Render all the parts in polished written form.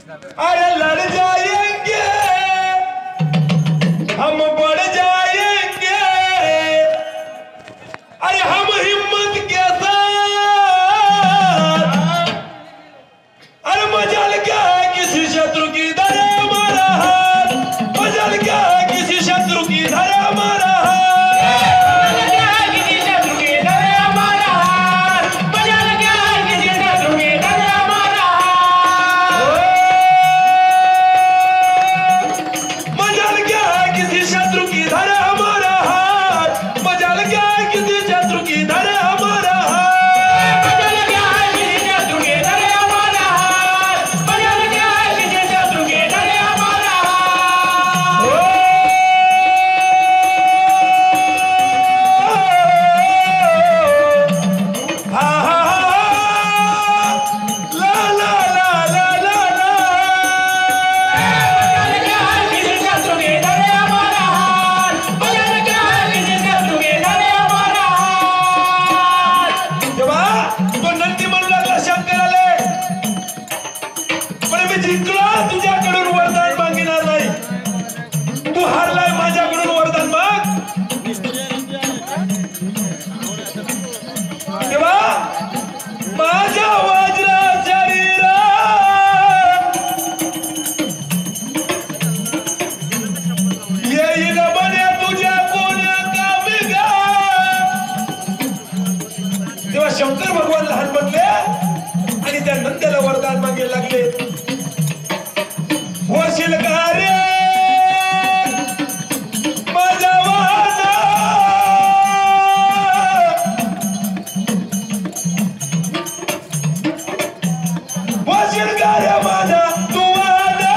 अरे लड़ जाएंगे हम बढ़ जाएंगे अरे हम हिम्मत के साथ अरे मजाल क्या है किसी शत्रु की दर हमारा हाथ मजाल क्या है किसी शत्रु की दर हमारा शंकर भगवान लहान बनले आणि त्या नंद्याला वरदान मागायला लागले होशील का रे माझा वादा होशील का रे माझा तू वादा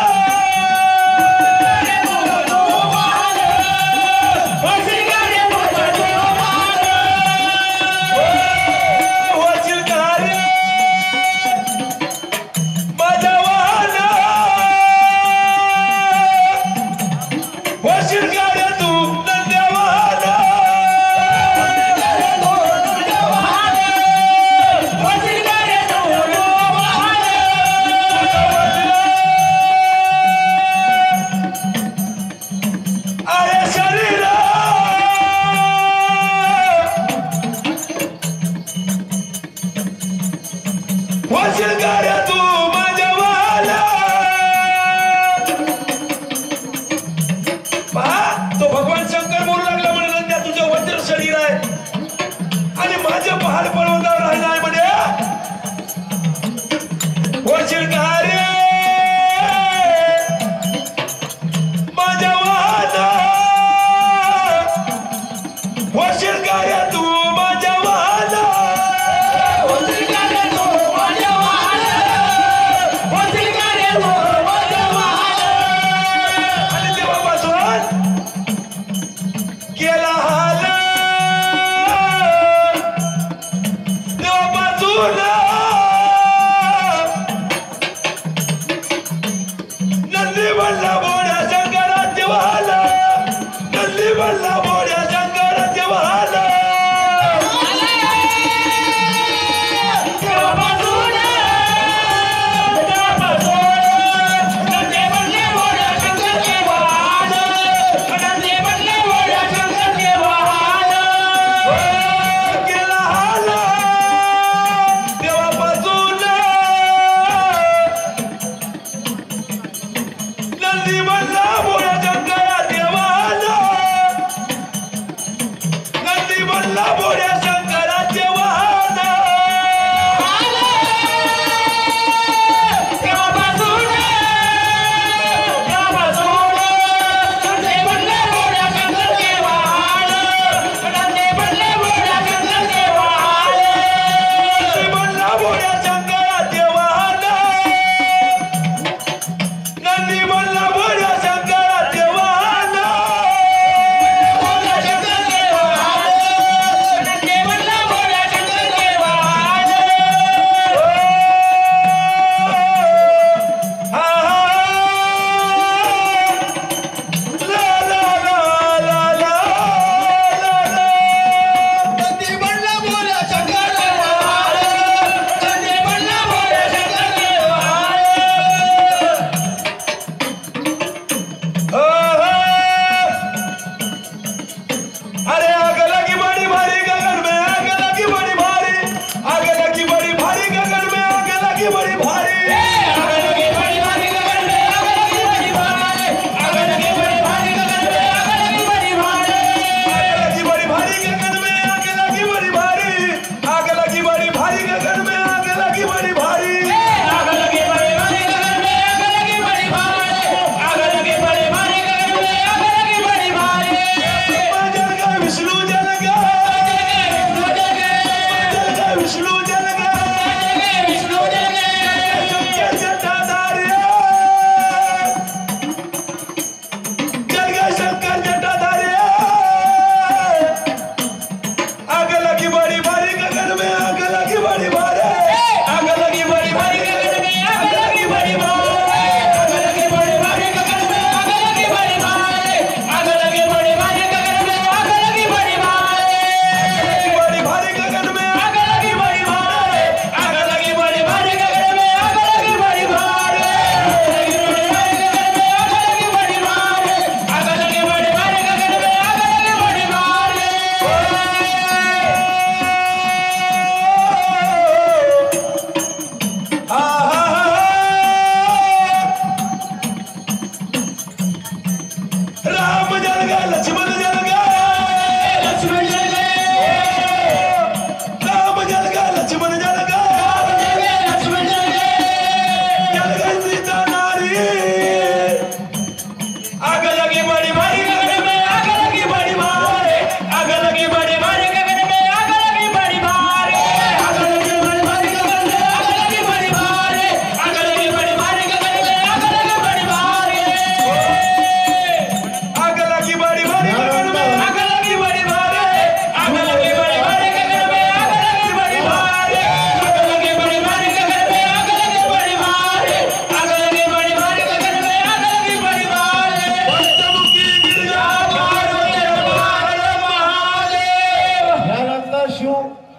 पहाड़ पर्वतावर राहणार म्हणे होशील का रे माझा वादा होशील का रे तू माझा वादा होशील का रे तू माझा वादा होशील का रे तू माझा वादा आणि तेव्हापासून केला हाल हरी